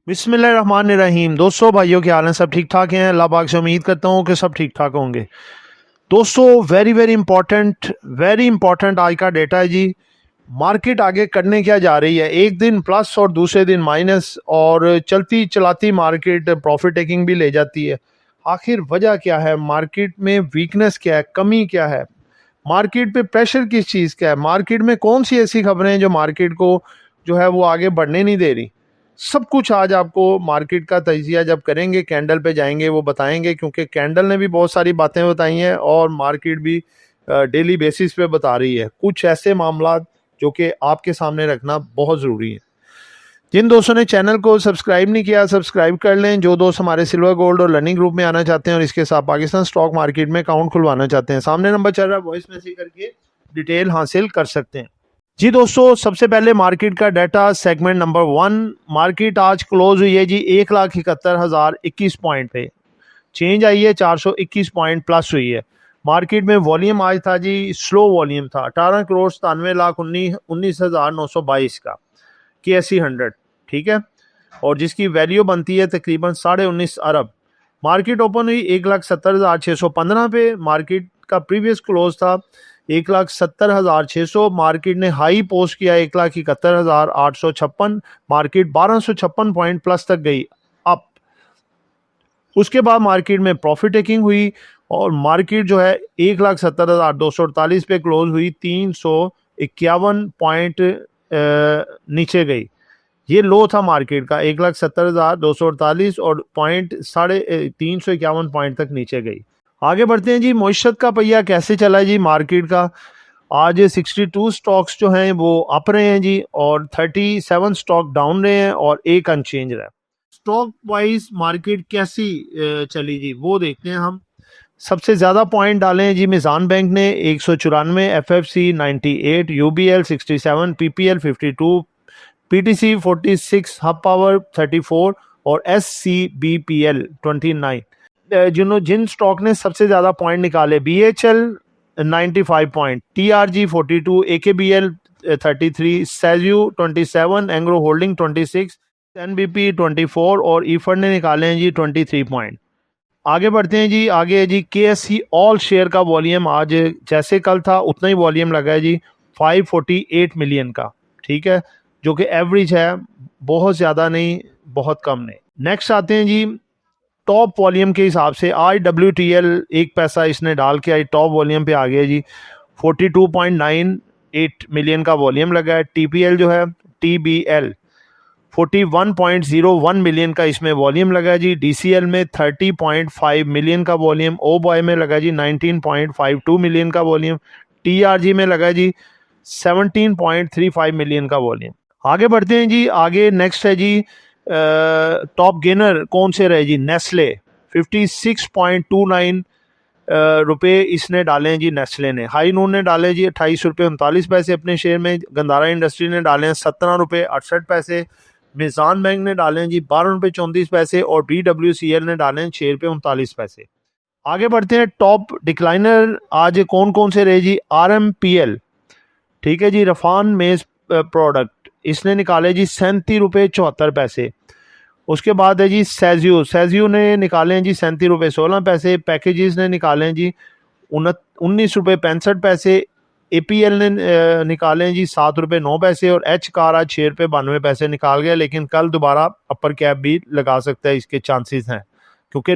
बिस्मिल्लाहिर्रहमानिर्रहीम। दोस्तों, भाइयों के हाल हैं? सब ठीक ठाक हैं? अल्लाह पाक से उम्मीद करता हूँ कि सब ठीक ठाक होंगे। दोस्तों, वेरी इंपॉर्टेंट आज का डेटा है जी। मार्केट आगे करने क्या जा रही है? एक दिन प्लस और दूसरे दिन माइनस, और चलती चलाती मार्केट प्रॉफिट टेकिंग भी ले जाती है। आखिर वजह क्या है? मार्केट में वीकनेस क्या है? कमी क्या है? मार्केट पे प्रेशर किस चीज़ का है? मार्केट में कौन सी ऐसी खबरें हैं जो मार्केट को जो है वो आगे बढ़ने नहीं दे रही? सब कुछ आज आपको मार्केट का तजिया जब करेंगे, कैंडल पे जाएंगे, वो बताएंगे, क्योंकि कैंडल ने भी बहुत सारी बातें बताई हैं और मार्केट भी डेली बेसिस पे बता रही है कुछ ऐसे मामला जो कि आपके सामने रखना बहुत ज़रूरी है। जिन दोस्तों ने चैनल को सब्सक्राइब नहीं किया, सब्सक्राइब कर लें। जो दोस्त हमारे सिल्वर गोल्ड और लर्निंग ग्रुप में आना चाहते हैं और इसके साथ पाकिस्तान स्टॉक मार्केट में अकाउंट खुलवाना चाहते हैं, सामने नंबर चल रहा है, वॉइस मैसेज करके डिटेल हासिल कर सकते हैं। जी दोस्तों, सबसे पहले मार्केट का डाटा, सेगमेंट नंबर 1। मार्केट आज क्लोज हुई है जी 1,71,021 पॉइंट पे। चेंज आई है 421 पॉइंट प्लस हुई है। मार्केट में वॉल्यूम आज था जी, स्लो वॉल्यूम था, 18,97,19,922 का KSE 100, ठीक है, और जिसकी वैल्यू बनती है तकरीबन 19.5 अरब। मार्केट ओपन हुई 1,70,615 पे। मार्केट का प्रीवियस क्लोज था 1,70,600। मार्केट ने हाई पोस्ट किया 1,71,856। मार्केट 1,256 पॉइंट प्लस तक गई अप। उसके बाद मार्केट में प्रॉफिट टेकिंग हुई और मार्केट जो है 1,70,248 पे क्लोज हुई, 351 पॉइंट नीचे गई। ये लो था मार्केट का 1,70,248 और पॉइंट 351 पॉइंट तक नीचे गई। आगे बढ़ते हैं जी। मईशत का पहिया कैसे चला है जी मार्केट का? आज 62 स्टॉक्स जो हैं वो अप रहे हैं जी, और 37 स्टॉक डाउन रहे हैं और एक अनचेंज रहा है। स्टॉक वाइज मार्केट कैसी चली जी, वो देखते हैं हम। सबसे ज़्यादा पॉइंट डाले हैं जी मिज़ान बैंक ने 194, FFC 98, UBL 67, PPL 52, PTC 46, hub power 34 और SCBPL 29। जिन स्टॉक ने सबसे ज़्यादा पॉइंट निकाले, BHL 95 point, TRG 42, AKBL 33, सेजू 27, Engro holding 26, NBP 24 और ईफर ने निकाले हैं जी 23 पॉइंट। आगे बढ़ते हैं जी। आगे है जी KSE ऑल शेयर का वॉल्यूम आज जैसे कल था उतना ही वॉल्यूम लगा है जी, 548 मिलियन का, ठीक है, जो कि एवरेज है, बहुत ज़्यादा नहीं बहुत कम नहीं। नेक्स्ट आते हैं जी टॉप वॉल्यूम के हिसाब से। आज WTL 1 पैसा इसने डाल के आज टॉप वॉल्यूम पे आ गया जी, 42.98 मिलियन का वॉल्यूम लगा है। TPL जो है TBL 41.01 मिलियन का इसमें वॉल्यूम लगा जी। DCL में 30.5 मिलियन का वॉल्यूम। OBOY में लगा जी 19.52 मिलियन का वॉल्यूम। TRG में लगा जी 17.35 मिलियन का वॉल्यूम। आगे बढ़ते हैं जी। आगे नेक्स्ट है जी टॉप गेनर कौन से रहे जी? नेस्ले 56.29 रुपये इसने डाले हैं जी। नेस्ले ने हाई नून ने डाले जी 28 रुपये 39 पैसे अपने शेयर में। गंधारा इंडस्ट्री ने डाले हैं 17 रुपये 68 पैसे। मिज़ान बैंक ने डाले हैं जी 12 रुपये 34 पैसे और BWCL ने डाले हैं 6 रुपये 39 पैसे। आगे बढ़ते हैं। टॉप डिक्लाइनर आज कौन कौन से रहे जी? RMPL, ठीक है जी, रफान मेज प्रोडक्ट, इसने निकाले जी 37 रुपये 74 पैसे। उसके बाद है जी सेज्यू ने निकाले हैं जी 37 रुपये 16 पैसे। पैकेजेस ने निकाले हैं जी 19 रुपये 65 पैसे। APL ने निकाले हैं जी 7 रुपये 9 पैसे और H कार आज 6 रुपये 92 पैसे निकाल गया, लेकिन कल दोबारा अपर कैप भी लगा सकता है, इसके चांसेस हैं, क्योंकि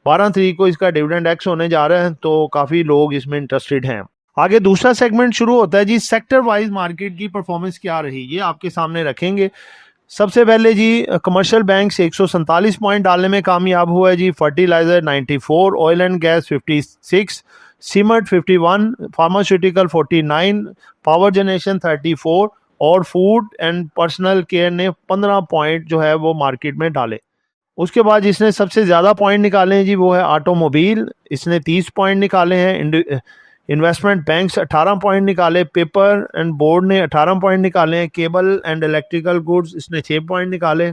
12 तारीख को इसका डिविडेंड एक्स होने जा रहा है, तो काफ़ी लोग इसमें इंटरेस्टेड हैं। आगे दूसरा सेगमेंट शुरू होता है जी। सेक्टर वाइज मार्केट की परफॉर्मेंस क्या रही, ये आपके सामने रखेंगे। सबसे पहले जी कमर्शियल बैंक्स 147 पॉइंट डालने में कामयाब हुआ है जी। Fertiliser 94, oil and gas 56, cement 51, pharmaceutical 49, power generation 34 और फूड एंड पर्सनल केयर ने 15 पॉइंट जो है वो मार्केट में डाले। उसके बाद जिसने सबसे ज़्यादा पॉइंट निकाले हैं जी वो है ऑटोमोबाइल, इसने 30 पॉइंट निकाले हैं। इन्वेस्टमेंट बैंक्स 18 पॉइंट निकाले। पेपर एंड बोर्ड ने 18 पॉइंट निकाले हैं। केबल एंड इलेक्ट्रिकल गुड्स इसने 6 पॉइंट निकाले।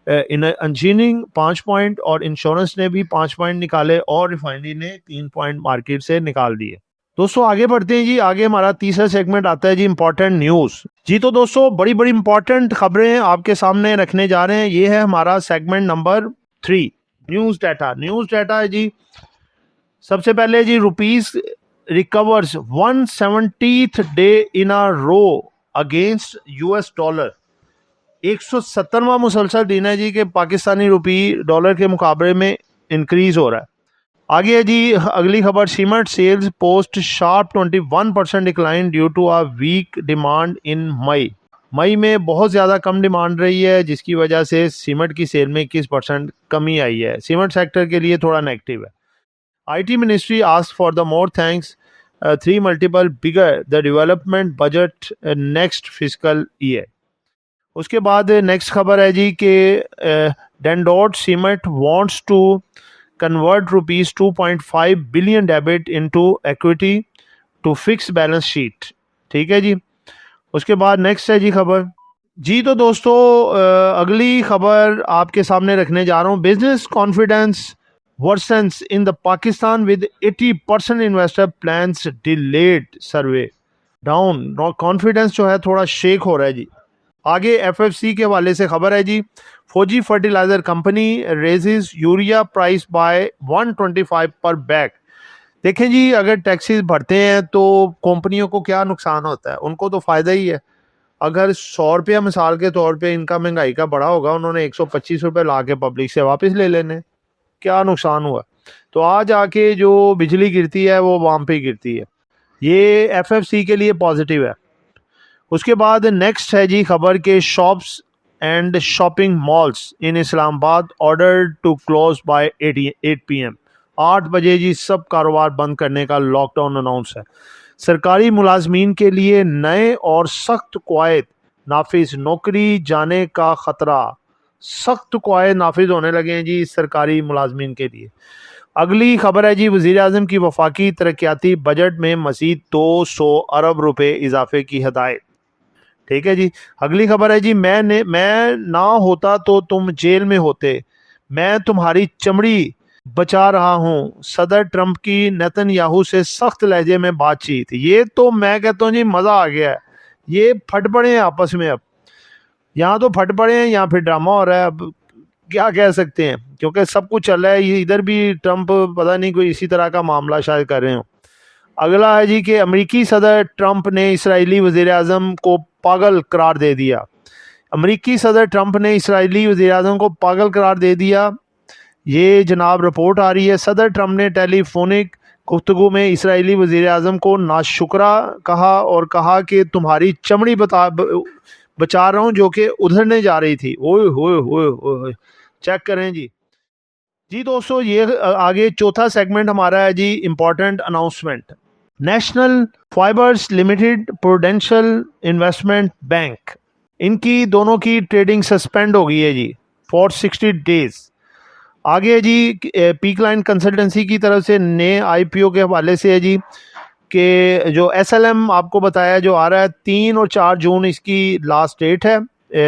इंजीनियरिंग 5 पॉइंट और इंश्योरेंस ने भी 5 पॉइंट निकाले और रिफाइनरी ने 3 पॉइंट मार्केट से निकाल दिए। दोस्तों आगे बढ़ते हैं जी। आगे हमारा तीसरा सेगमेंट आता है जी इंपॉर्टेंट न्यूज़। जी तो दोस्तों बड़ी बड़ी इंपॉर्टेंट खबरें आपके सामने रखने जा रहे हैं। ये है हमारा segment number 3, news data. News data है जी। सबसे पहले जी rupees recovers 170th day in a row against US dollar. 170वां मुसलसल दिन है जी कि पाकिस्तानी रुपी डॉलर के मुकाबले में इंक्रीज हो रहा है। आगे है जी अगली खबर, cement sales post sharp 21% decline due to a weak demand in May. मई में बहुत ज़्यादा कम डिमांड रही है जिसकी वजह से सीमेंट की सेल में 21% कमी आई है। सीमेंट सेक्टर के लिए थोड़ा नेगेटिव है। IT ministry ask for the more thanks 3 multiple bigger the development budget next physical year. उसके बाद नेक्स्ट खबर है जी कि Dandot cement wants to convert rupees 2.5 billion debit into equity to fix balance sheet. ठीक है जी। उसके बाद नेक्स्ट है जी खबर। जी तो दोस्तों अगली खबर आपके सामने रखने जा रहा हूँ। Business confidence versions in the Pakistan with 80% investor plans delayed survey down. Confidence जो है थोड़ा शेक हो रहा है जी। आगे FFC के हवाले से खबर है जी। Fauji fertiliser company raises urea price by 125 per bag. देखें जी अगर टैक्सेस बढ़ते हैं तो कंपनियों को क्या नुकसान होता है, उनको तो फ़ायदा ही है। अगर 100 रुपया मिसाल के तौर पे इनका महंगाई का बढ़ा होगा, उन्होंने 125 रुपये ला के पब्लिक से वापस ले लेने, क्या नुकसान हुआ। तो आज आके जो बिजली गिरती है वो वाम पे गिरती है। ये FFC के लिए पॉजिटिव है। उसके बाद नेक्स्ट है जी खबर के shops and shopping malls in Islamabad order to close by 8 PM। 8 बजे जी सब कारोबार बंद करने का लॉकडाउन अनाउंस है। सरकारी मुलाजमीन के लिए नए और सख्त कवायद नाफिज, नौकरी जाने का ख़तरा। सख्त कवायद नाफिज होने लगे हैं जी सरकारी मुलाजमीन के लिए। अगली खबर है जी वज़ीर आज़म की वफाकी तरक्याती बजट में मज़ीद 200 अरब रुपए इजाफे की हदायत। ठीक है जी। अगली खबर है जी मैं ना होता तो तुम जेल में होते, मैं तुम्हारी चमड़ी बचा रहा हूं। सदर ट्रंप की नेतन्याहू से सख्त लहजे में बातचीत। ये तो मैं कहता हूँ जी मज़ा आ गया है। ये फट पड़े हैं आपस में। अब यहाँ तो फट पड़े हैं, यहाँ फिर ड्रामा हो रहा है। अब क्या कह सकते हैं क्योंकि सब कुछ चल रहा है। ये इधर भी ट्रंप पता नहीं कोई इसी तरह का मामला शायद कर रहे हो। अगला है जी कि अमेरिकी सदर ट्रंप ने इसराइली वज़ीर आज़म को पागल करार दे दिया। अमेरिकी सदर ट्रंप ने इसराइली वज़ीर आज़म को पागल करार दे दिया। ये जनाब रिपोर्ट आ रही है। सदर ट्रंप ने टेलीफोनिक गुफ्तगू में इसराइली वज़ीर आज़म को नाशुक्रा कहा और कहा कि तुम्हारी चमड़ी बचा रहा हूँ जो कि उधरने जा रही थी। ओए होए होए होए, चेक करें जी। जी दोस्तों ये आगे चौथा सेगमेंट हमारा है जी important announcement. National fibres limited prudential investment bank, इनकी दोनों की ट्रेडिंग सस्पेंड हो गई है जी फॉर 60 डेज। आगे जी पीक लाइन कंसल्टेंसी की तरफ से नए IPO के हवाले से है जी कि जो SLM आपको बताया जो आ रहा है 3 और 4 जून इसकी लास्ट डेट है।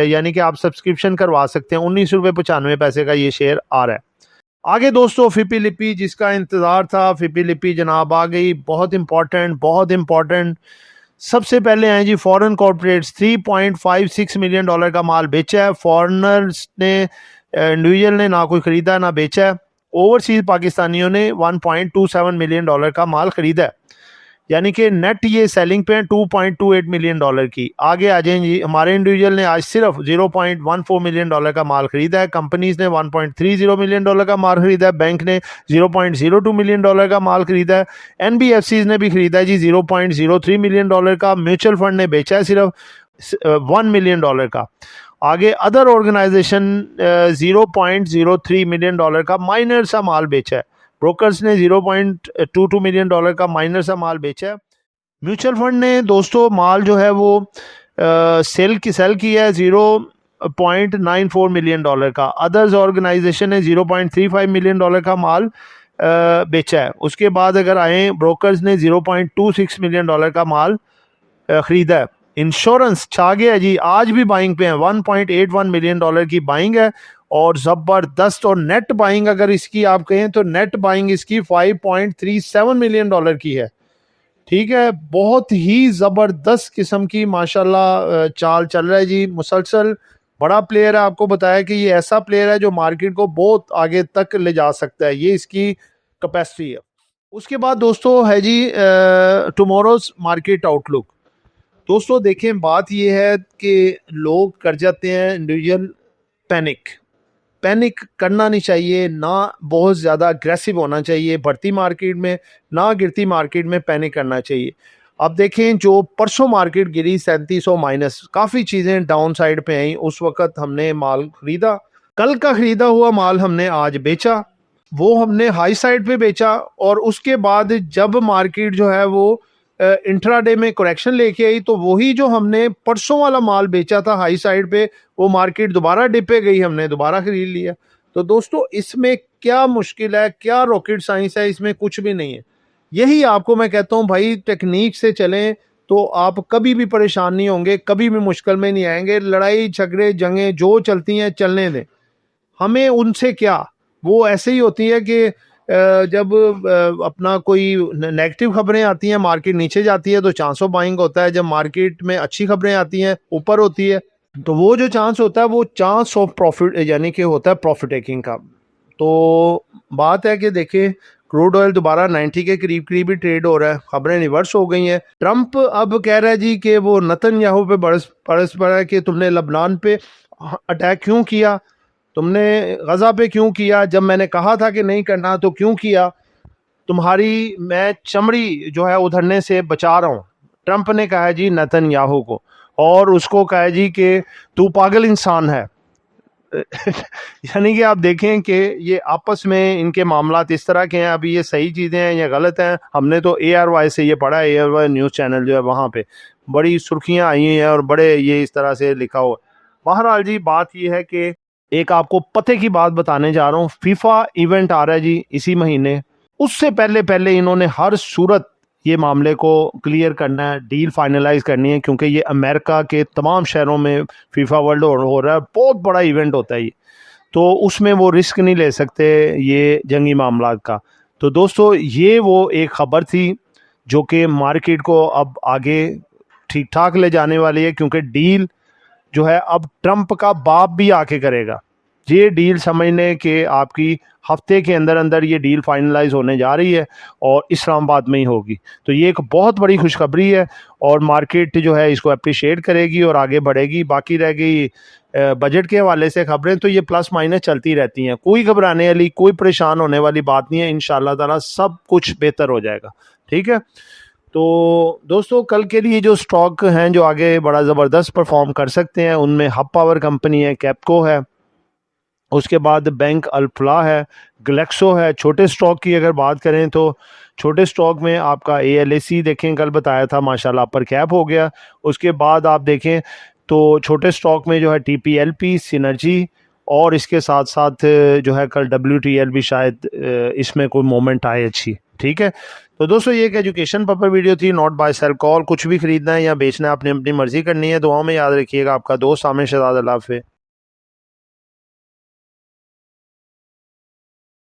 यानी कि आप सब्सक्रिप्शन करवा सकते हैं। 19.95 का ये शेयर आ रहा है। आगे दोस्तों फिपी लिपि जिसका इंतज़ार था, फिपी लिपि जनाब आ गई। बहुत इंपॉर्टेंट। सबसे पहले हैं जी फॉरेन कॉर्पोरेट्स 3.56 मिलियन डॉलर का माल बेचा है। फॉरेनर्स ने, इंडिविजुअल ने ना कोई ख़रीदा ना बेचा है। ओवरसीज़ पाकिस्तानियों ने 1.27 मिलियन डॉलर का माल ख़रीदा है। यानी कि नेट ये सेलिंग पे 2.28 मिलियन डॉलर की। आगे आ जाएं जी। हमारे इंडिविजुअल ने आज सिर्फ 0.14 मिलियन डॉलर का माल खरीदा है। कंपनीज ने 1.30 मिलियन डॉलर का माल खरीदा है। बैंक ने 0.02 मिलियन डॉलर का माल खरीदा है। NBFCs ने भी खरीदा है जी 0.03 मिलियन डॉलर का। म्यूचुअल फंड ने बेचा है सिर्फ 1 मिलियन डॉलर का। आगे अदर ऑर्गेनाइजेशन 0.03 मिलियन डॉलर का माइनर सा माल बेचा है। ब्रोकर्स ने 0.22 मिलियन डॉलर का माइनर सा माल बेचा है। म्यूचुअल फंड ने दोस्तों माल जो है वो सेल किया है 0.94 मिलियन डॉलर का। अदर्स ऑर्गेनाइजेशन ने 0.35 मिलियन डॉलर का माल बेचा है। उसके बाद अगर आए ब्रोकर्स ने 0.26 मिलियन डॉलर का माल खरीदा है। इंश्योरेंस छा गया जी, आज भी बाइंग पे है। 1.81 मिलियन डॉलर की बाइंग है और ज़बरदस्त। और नेट बाइंग अगर इसकी आप कहें तो नेट बाइंग इसकी 5.37 मिलियन डॉलर की है। ठीक है, बहुत ही ज़बरदस्त किस्म की माशाल्लाह चाल चल रहा है जी मुसलसल। बड़ा प्लेयर है, आपको बताया कि ये ऐसा प्लेयर है जो मार्केट को बहुत आगे तक ले जा सकता है, ये इसकी कैपेसिटी है। उसके बाद दोस्तों है जी टुमारोज मार्केट आउटलुक। दोस्तों देखें, बात ये है कि लोग कर जाते हैं इंडिविजुअल पैनिक। पैनिक करना नहीं चाहिए, ना बहुत ज़्यादा अग्रेसिव होना चाहिए बढ़ती मार्केट में, ना गिरती मार्केट में पैनिक करना चाहिए। अब देखें, जो परसों मार्केट गिरी 3700 माइनस, काफ़ी चीज़ें डाउन साइड पे आई, उस वक्त हमने माल खरीदा, कल का खरीदा हुआ माल हमने आज बेचा, वो हमने हाई साइड पे बेचा। और उसके बाद जब मार्केट जो है वो इंट्राडे में करेक्शन लेके आई, तो वही जो हमने परसों वाला माल बेचा था हाई साइड पे, वो मार्केट दोबारा डिप पे गई, हमने दोबारा खरीद लिया। तो दोस्तों इसमें क्या मुश्किल है, क्या रॉकेट साइंस है, इसमें कुछ भी नहीं है। यही आपको मैं कहता हूँ भाई, टेक्निक से चलें तो आप कभी भी परेशान नहीं होंगे, कभी भी मुश्किल में नहीं आएंगे। लड़ाई झगड़े जंगें जो चलती हैं चलने दें, हमें उनसे क्या। वो ऐसे ही होती है कि जब अपना कोई नेगेटिव खबरें आती हैं, मार्केट नीचे जाती है तो चांस ऑफ बाइंग होता है। जब मार्केट में अच्छी खबरें आती हैं, ऊपर होती है, तो वो जो चांस होता है वो चांस ऑफ प्रॉफिट यानी कि होता है प्रॉफिट टेकिंग का। तो बात है कि देखिए, क्रूड ऑयल दोबारा 90 के करीब करीब ही ट्रेड हो रहा है, खबरें रिवर्स हो गई हैं। ट्रंप अब कह रहा है जी कि वो नेतन्याहू पे बरस पड़ा है कि तुमने लबनान पे अटैक क्यों किया, तुमने गजा पे क्यों किया, जब मैंने कहा था कि नहीं करना तो क्यों किया, तुम्हारी मैं चमड़ी जो है उधरने से बचा रहा हूँ। ट्रंप ने कहा जी नेतन्याहू को, और उसको कहा जी कि तू पागल इंसान है। यानी कि आप देखें कि ये आपस में इनके मामलात इस तरह के हैं। अभी ये सही चीज़ें हैं या गलत हैं, हमने तो ARY से ये पढ़ा है, ARY न्यूज़ चैनल जो है वहाँ पे बड़ी सुर्खियाँ आई हैं और बड़े ये इस तरह से लिखा हुआ। बहरहाल जी, बात ये है कि एक आपको पते की बात बताने जा रहा हूँ। फीफा इवेंट आ रहा है जी इसी महीने, उससे पहले पहले इन्होंने हर सूरत ये मामले को क्लियर करना है, डील फाइनलाइज करनी है, क्योंकि ये अमेरिका के तमाम शहरों में फीफा वर्ल्ड हो रहा है, बहुत बड़ा इवेंट होता है ये, तो उसमें वो रिस्क नहीं ले सकते ये जंगी मामला का। तो दोस्तों ये वो एक खबर थी जो कि मार्केट को अब आगे ठीक ठाक ले जाने वाली है, क्योंकि डील जो है अब ट्रंप का बाप भी आके करेगा। ये डील समझने के आपकी हफ्ते के अंदर अंदर ये डील फाइनलाइज होने जा रही है और इस्लामाबाद में ही होगी। तो ये एक बहुत बड़ी खुशखबरी है और मार्केट जो है इसको अप्रिशिएट करेगी और आगे बढ़ेगी। बाकी रह गई बजट के हवाले से खबरें, तो ये प्लस माइनस चलती रहती हैं, कोई घबराने वाली कोई परेशान होने वाली बात नहीं है। इंशाल्लाह ताला सब कुछ बेहतर हो जाएगा, ठीक है। तो दोस्तों कल के लिए जो स्टॉक हैं जो आगे बड़ा ज़बरदस्त परफॉर्म कर सकते हैं, उनमें हब पावर कंपनी है, कैपको है, उसके बाद बैंक अल्फला है, ग्लेक्सो है। छोटे स्टॉक की अगर बात करें तो छोटे स्टॉक में आपका ALAC देखें, कल बताया था माशाल्लाह अपर कैप हो गया। उसके बाद आप देखें तो छोटे स्टॉक में जो है TPLP, सिनर्जी, और इसके साथ साथ जो है कल WTL भी शायद इसमें कोई मोमेंट आए अच्छी, ठीक है। तो दोस्तों ये एक एजुकेशन पर्पस वीडियो थी, नॉट बाय सेल कॉल। कुछ भी खरीदना है या बेचना है अपनी अपनी मर्जी करनी है। दुआओं में याद रखिएगा। आपका दोस्त आमिर शहजाद। अल्लाह हाफ़िज़।